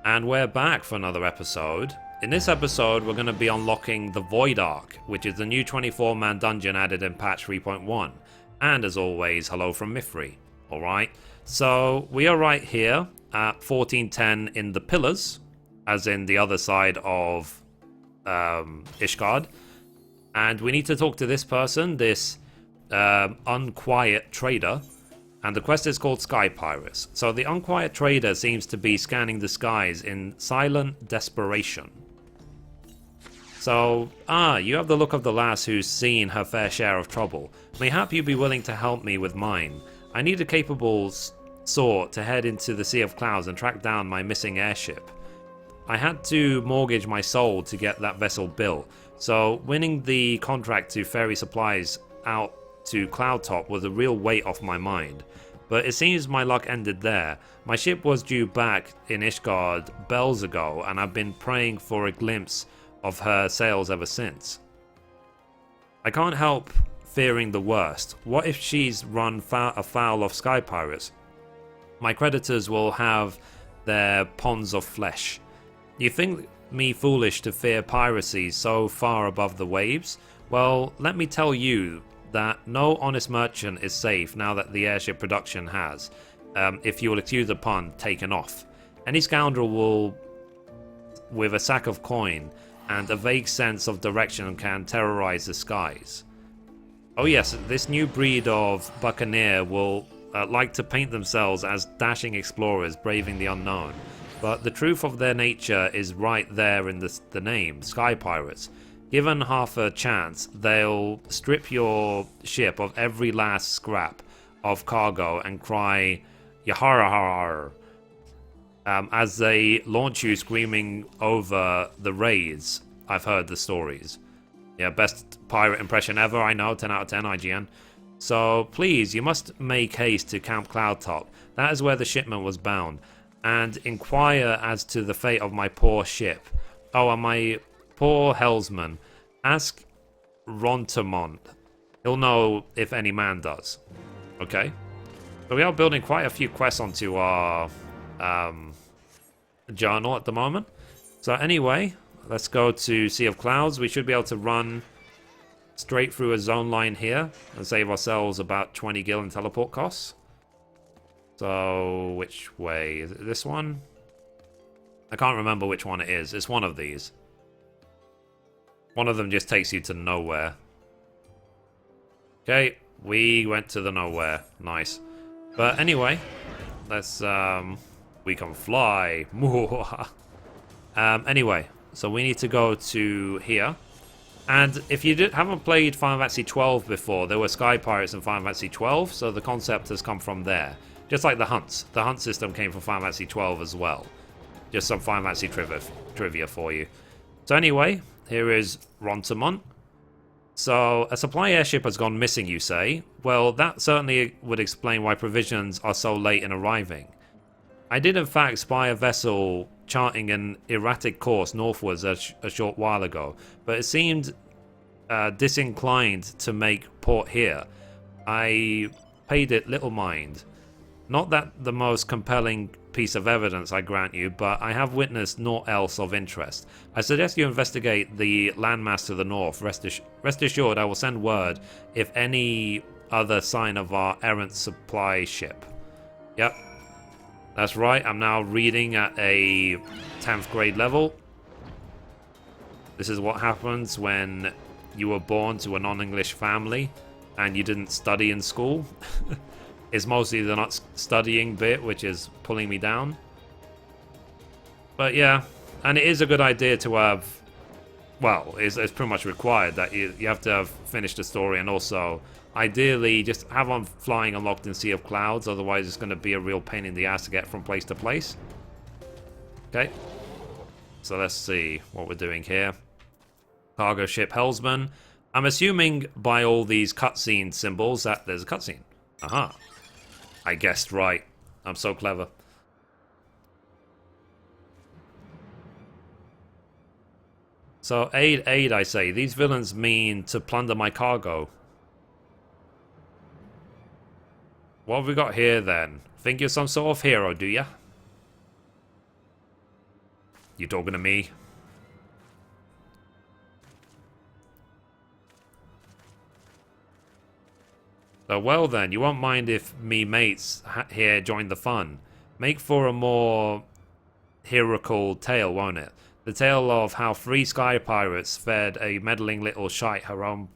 And we're back for another episode. In this episode, we're going to be unlocking the Void Ark, which is the new 24-man dungeon added in patch 3.1. And as always, hello from Mithrie. Alright, so we are right here at 1410 in the Pillars, as in the other side of Ishgard. And we need to talk to this person, this Unquiet trader. And the quest is called Sky Pirates. So the Unquiet trader seems to be scanning the skies in silent desperation. So, you have the look of the lass who's seen her fair share of trouble. Mayhap you be willing to help me with mine. I need a capable sort to head into the Sea of Clouds and track down my missing airship. I had to mortgage my soul to get that vessel built, so winning the contract to ferry supplies out to Cloudtop was a real weight off my mind. But it seems my luck ended there. My ship was due back in Ishgard bells ago, and I've been praying for a glimpse of her sails ever since. I can't help fearing the worst. What if she's run afoul of Sky Pirates? My creditors will have their ponds of flesh. You think me foolish to fear piracy so far above the waves? Well, let me tell you that no honest merchant is safe now that the airship production has, if you will excuse the pun, taken off. Any scoundrel will, with a sack of coin and a vague sense of direction, can terrorize the skies. Oh yes, this new breed of buccaneer will like to paint themselves as dashing explorers braving the unknown, but the truth of their nature is right there in the name, Sky Pirates. Given half a chance, they'll strip your ship of every last scrap of cargo and cry "Yahara!" As they launch you screaming over the raids. I've heard the stories. Yeah, best pirate impression ever, I know, 10 out of 10 IGN. So please, you must make haste to Camp Cloudtop. That is where the shipment was bound. And inquire as to the fate of my poor ship. Oh, and my poor helmsman. Ask Rontamont. He'll know if any man does. Okay. So we are building quite a few quests onto our journal at the moment. So anyway, let's go to Sea of Clouds. We should be able to run straight through a zone line here and save ourselves about 20 gil in teleport costs. So which way? Is it this one? I can't remember which one it is. It's one of these. One of them just takes you to nowhere. Okay, we went to the nowhere. Nice. But anyway, let's, we can fly. Anyway, so we need to go to here. And if you haven't played Final Fantasy 12 before, there were Sky Pirates in Final Fantasy 12, so the concept has come from there. Just like the hunts. The hunt system came from Final Fantasy 12 as well. Just some Final Fantasy trivia for you. So anyway, here is Rontamont. So, a supply airship has gone missing, you say? Well, that certainly would explain why provisions are so late in arriving. I did in fact spy a vessel charting an erratic course northwards a short while ago, but it seemed disinclined to make port here. I paid it little mind. Not that the most compelling piece of evidence, I grant you, but I have witnessed naught else of interest. I suggest you investigate the landmass to the north. Rest assured, I will send word if any other sign of our errant supply ship. Yep, that's right. I'm now reading at a 10th grade level. This is what happens when you were born to a non-English family and you didn't study in school. It's mostly the not studying bit which is pulling me down. But yeah, and it is a good idea to have, well, it's pretty much required that you have to have finished the story, and also ideally just have on flying unlocked in Sea of Clouds, otherwise it's going to be a real pain in the ass to get from place to place. Okay, so let's see what we're doing here. Cargo ship helmsman. I'm assuming by all these cutscene symbols that there's a cutscene. Aha. I guessed right. I'm so clever. So, aid, I say. These villains mean to plunder my cargo. What have we got here, then? Think you're some sort of hero, do ya? You talking to me? So, well then, you won't mind if me mates here join the fun. Make for a more heroical tale, won't it? The tale of how 3 sky pirates fed a meddling little shite her own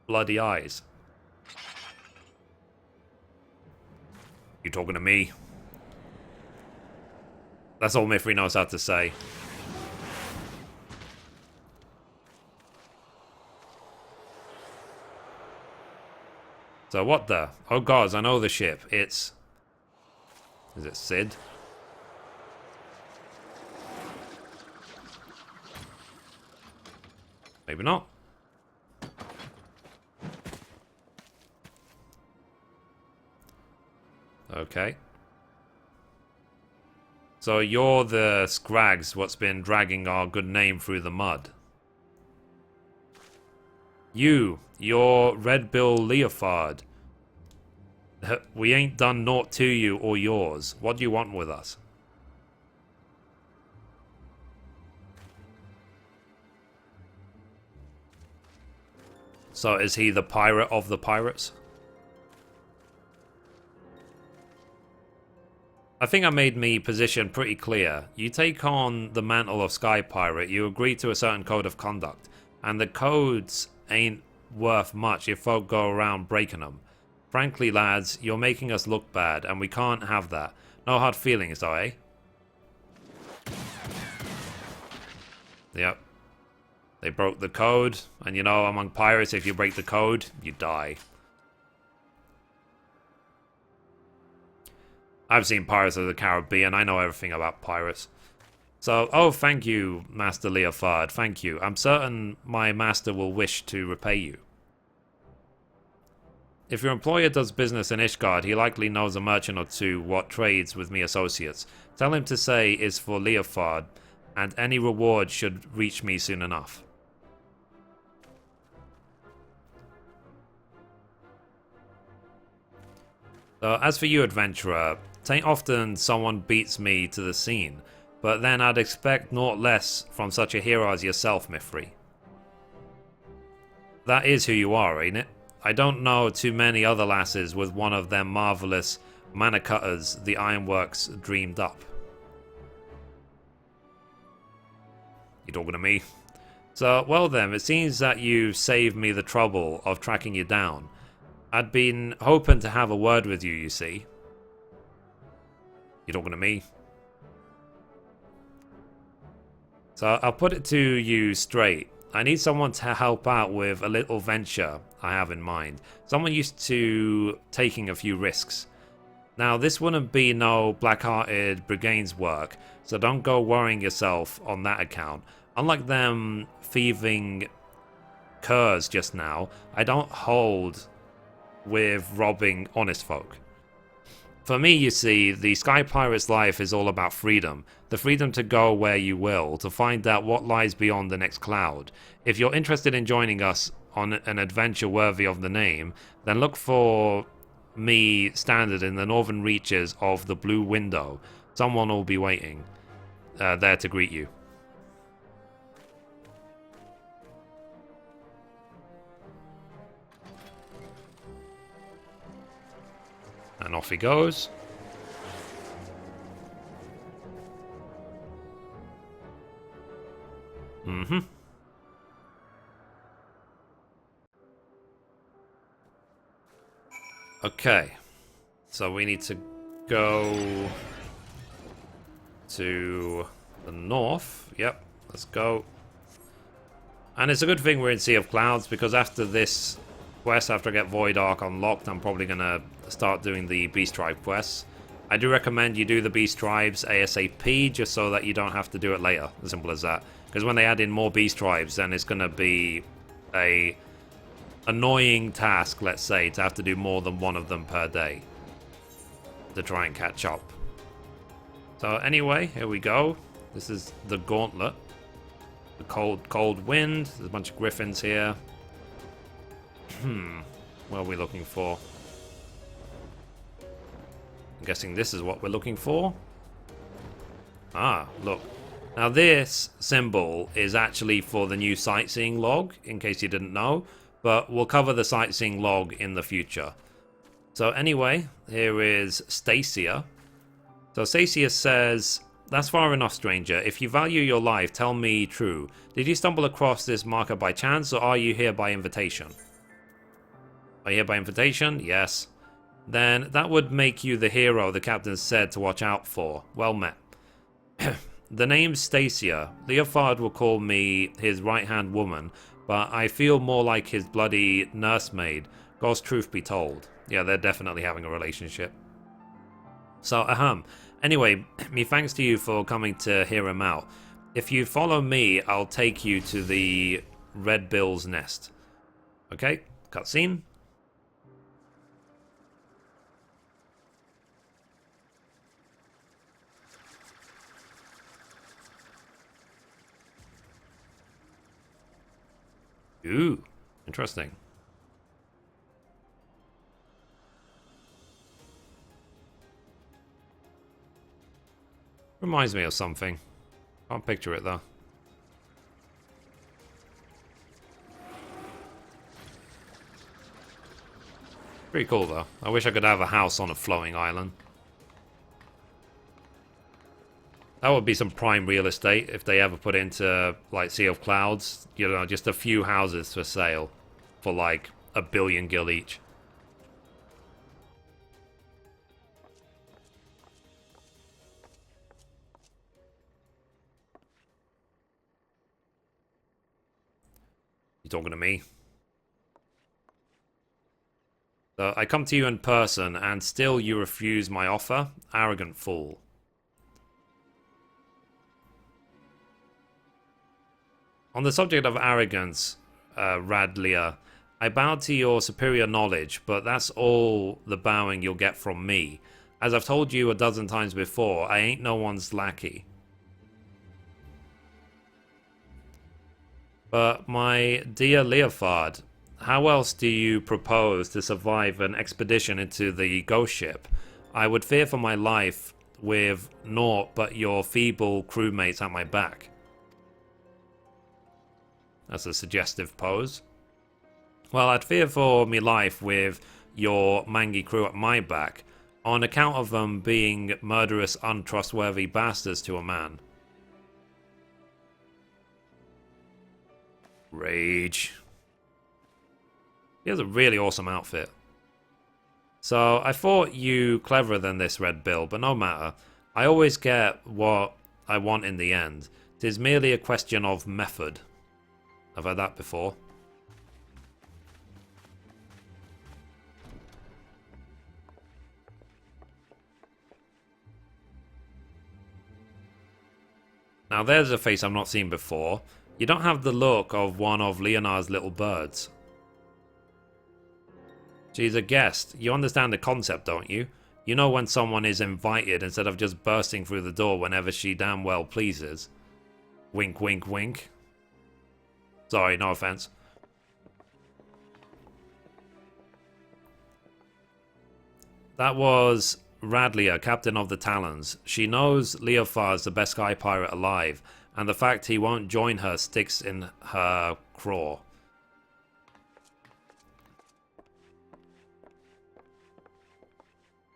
bloody eyes. You talking to me? That's all Mithrie knows how to say. So what the? Oh gods, I know the ship. It's... Is it Sid? Maybe not. Okay. So you're the scrags what's been dragging our good name through the mud. You're Red Bill Leofard. We ain't done naught to you or yours. What do you want with us? So is he the pirate of the pirates? I think I made me position pretty clear. You take on the mantle of Sky Pirate, you agree to a certain code of conduct, and the codes ain't worth much if folk go around breaking them. Frankly, lads, you're making us look bad, and we can't have that. No hard feelings, though, eh? Yep. They broke the code, and you know, among pirates, if you break the code, you die. I've seen Pirates of the Caribbean, I know everything about pirates. So, oh, thank you, Master Leofard, thank you. I'm certain my master will wish to repay you. If your employer does business in Ishgard, he likely knows a merchant or two what trades with me associates. Tell him to say is for Leofard, and any reward should reach me soon enough. So, as for you, adventurer, tain't often someone beats me to the scene, but then I'd expect naught less from such a hero as yourself, Mithrie. That is who you are, ain't it? I don't know too many other lasses with one of them marvellous mana cutters the Ironworks dreamed up. You talking to me? So, well then, it seems that you saved me the trouble of tracking you down. I'd been hoping to have a word with you, you see. You talking to me? So I'll put it to you straight. I need someone to help out with a little venture I have in mind. Someone used to taking a few risks. Now, this wouldn't be no black-hearted brigands work, so don't go worrying yourself on that account. Unlike them thieving curs just now, I don't hold with robbing honest folk. For me, you see, the Sky Pirate's life is all about freedom. The freedom to go where you will, to find out what lies beyond the next cloud. If you're interested in joining us on an adventure worthy of the name, then look for me standard in the northern reaches of the Blue Window. Someone will be waiting there to greet you. And off he goes. Mm-hmm. Okay. So we need to go to the north. Yep, let's go. And it's a good thing we're in Sea of Clouds, because after this quest, after I get Void Ark unlocked, I'm probably going to start doing the Beast Tribe quests. I do recommend you do the Beast Tribes ASAP, just so that you don't have to do it later. As simple as that. Because when they add in more Beast Tribes, then it's going to be a annoying task, let's say, to have to do more than one of them per day to try and catch up. So anyway, here we go. This is the Gauntlet. The cold wind. There's a bunch of griffins here. What are we looking for? I'm guessing this is what we're looking for. Ah, look. Now this symbol is actually for the new sightseeing log, in case you didn't know, but we'll cover the sightseeing log in the future. So anyway, here is Stacia. So Stacia says, "That's far enough, stranger. If you value your life, tell me true. Did you stumble across this marker by chance, or are you here by invitation?" Are you here by invitation? Yes. Then that would make you the hero the captain said to watch out for. Well met. The name's Stacia. Leofard will call me his right-hand woman, but I feel more like his bloody nursemaid. God's truth be told. Yeah, they're definitely having a relationship. So, anyway, me thanks to you for coming to hear him out. If you follow me, I'll take you to the Red Bill's nest. Okay, cutscene. Ooh, interesting. Reminds me of something. Can't picture it though. Pretty cool though. I wish I could have a house on a floating island. That would be some prime real estate if they ever put into, like, Sea of Clouds. You know, just a few houses for sale for, like, 1 billion gil each. You talking to me? So I come to you in person, and still you refuse my offer? Arrogant fool. On the subject of arrogance, Radlia, I bow to your superior knowledge, but that's all the bowing you'll get from me. As I've told you a dozen times before, I ain't no one's lackey. But my dear Leofard, how else do you propose to survive an expedition into the ghost ship? I would fear for my life with naught but your feeble crewmates at my back. That's a suggestive pose. Well, I'd fear for me life with your mangy crew at my back, on account of them being murderous, untrustworthy bastards to a man. Rage. He has a really awesome outfit. So, I thought you cleverer than this, Red Bill, but no matter. I always get what I want in the end. 'Tis merely a question of method. I've had that before. Now there's a face I've not seen before. You don't have the look of one of Leonard's little birds. She's a guest. You understand the concept, don't you? You know when someone is invited instead of just bursting through the door whenever she damn well pleases. Wink, wink, wink. Sorry, no offense. That was Radlia, captain of the Talons. She knows Leofard's the best sky pirate alive, and the fact he won't join her sticks in her craw.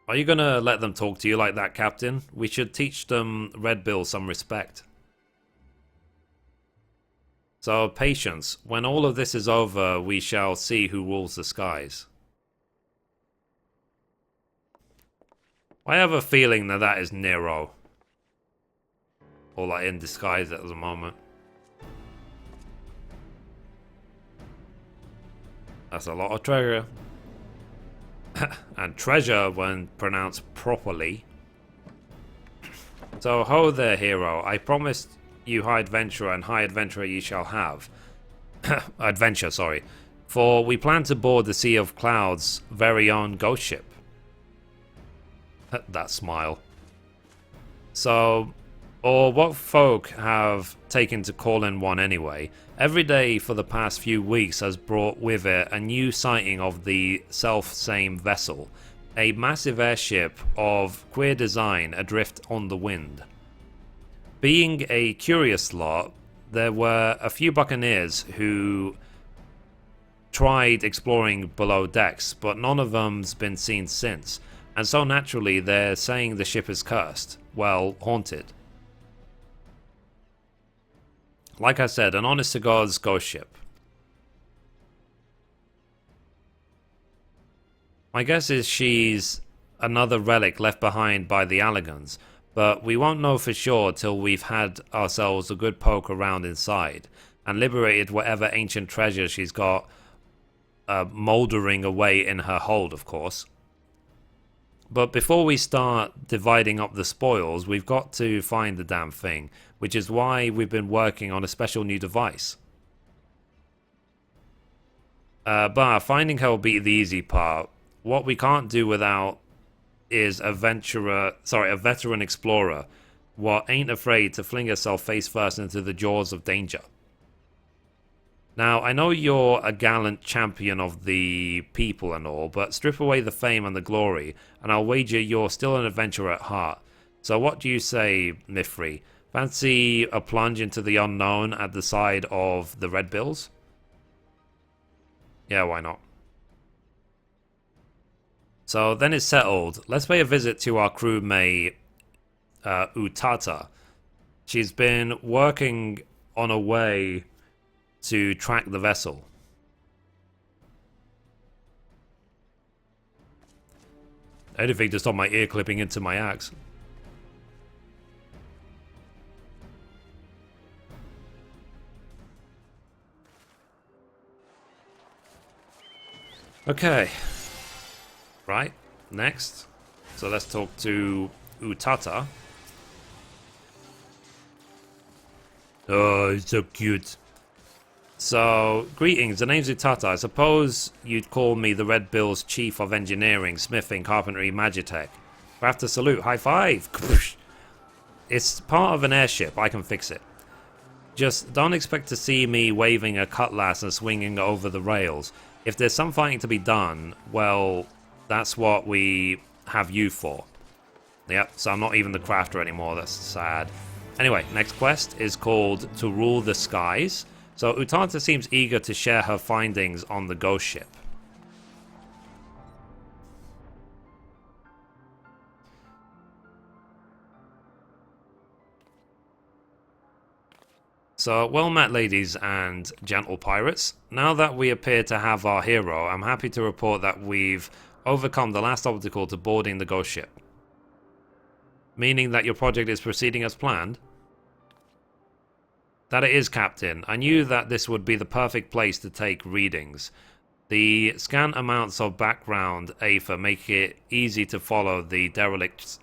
Are you gonna let them talk to you like that, Captain? We should teach them Red Bill some respect. So, patience. When all of this is over, we shall see who rules the skies. I have a feeling that that is Nero. Or like in disguise at the moment. That's a lot of treasure. And treasure when pronounced properly. So, ho there, hero. I promised you high adventurer, and high adventurer ye shall have. Adventure, sorry. For we plan to board the Sea of Clouds' very own ghost ship. That smile. So, or what folk have taken to call in one anyway. Every day for the past few weeks has brought with it a new sighting of the self-same vessel. A massive airship of queer design adrift on the wind. Being a curious lot, there were a few buccaneers who tried exploring below decks, but none of them's been seen since, and so naturally they're saying the ship is cursed, well, haunted. Like I said, an honest to God's ghost ship. My guess is she's another relic left behind by the Allagans, but we won't know for sure till we've had ourselves a good poke around inside and liberated whatever ancient treasure she's got mouldering away in her hold, of course. But before we start dividing up the spoils, we've got to find the damn thing, which is why we've been working on a special new device. But finding her will be the easy part. What we can't do without is a veteran explorer, what ain't afraid to fling herself face first into the jaws of danger. Now, I know you're a gallant champion of the people and all, but strip away the fame and the glory, and I'll wager you're still an adventurer at heart. So what do you say, Mithrie? Fancy a plunge into the unknown at the side of the Red Bills? Yeah, why not? So then it's settled. Let's pay a visit to our crewmate, Utata. She's been working on a way to track the vessel. Anything to stop my ear clipping into my axe. Okay. Right, next. So let's talk to Utata. Oh, it's so cute. So, greetings, the name's Utata. I suppose you'd call me the Red Bill's Chief of Engineering, Smithing, Carpentry, Magitech. Craft a salute, high five! It's part of an airship, I can fix it. Just don't expect to see me waving a cutlass and swinging over the rails. If there's some fighting to be done, well, that's what we have you for. Yep, so I'm not even the crafter anymore, that's sad. Anyway, next quest is called To Rule the Skies. So Utata seems eager to share her findings on the ghost ship. So, well met, ladies and gentle pirates. Now that we appear to have our hero, I'm happy to report that we've overcome the last obstacle to boarding the ghost ship. Meaning that your project is proceeding as planned? That it is, Captain. I knew that this would be the perfect place to take readings. The scant amounts of background aether make it easy to follow the derelict's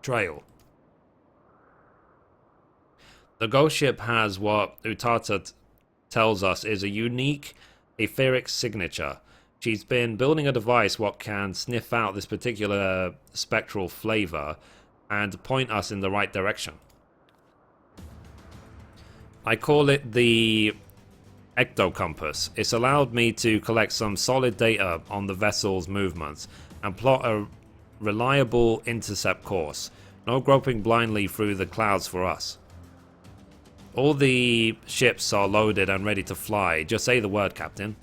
trail. The ghost ship has what Utata tells us is a unique etheric signature. She's been building a device what can sniff out this particular spectral flavor and point us in the right direction. I call it the ectocompass. It's allowed me to collect some solid data on the vessel's movements and plot a reliable intercept course. No groping blindly through the clouds for us. All the ships are loaded and ready to fly. Just say the word, Captain.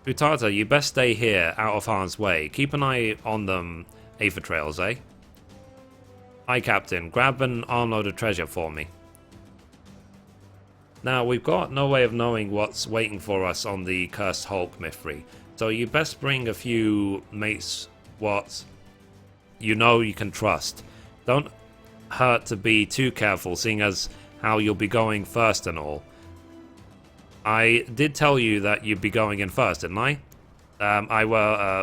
Utata, you best stay here, out of harm's way. Keep an eye on them aether trails, eh? Aye, Captain. Grab an armload of treasure for me. Now, we've got no way of knowing what's waiting for us on the Cursed Hulk, Mithrie. So you best bring a few mates what you know you can trust. Don't hurt to be too careful, seeing as how you'll be going first and all. I did tell you that you'd be going in first, didn't I?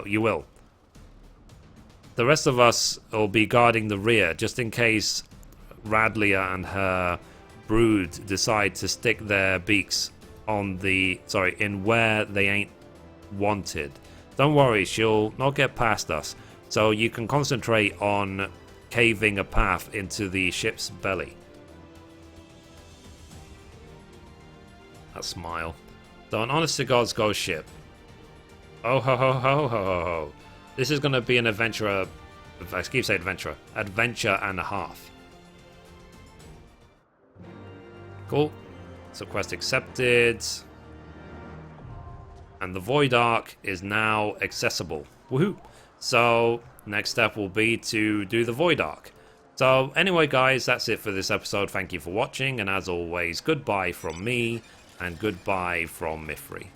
You will. The rest of us will be guarding the rear, just in case Radlia and her brood decide to stick their beaks on in where they ain't wanted. Don't worry, she'll not get past us, so you can concentrate on caving a path into the ship's belly. That smile. So an honest to God's ghost ship. Oh ho ho ho ho ho ho. This is gonna be an adventure I keep saying adventurer. Adventure and a half. Cool. So quest accepted. And the Void Ark is now accessible. Woohoo! So next step will be to do the Void Ark. So anyway guys, that's it for this episode. Thank you for watching, and as always, goodbye from me and goodbye from Mithrie.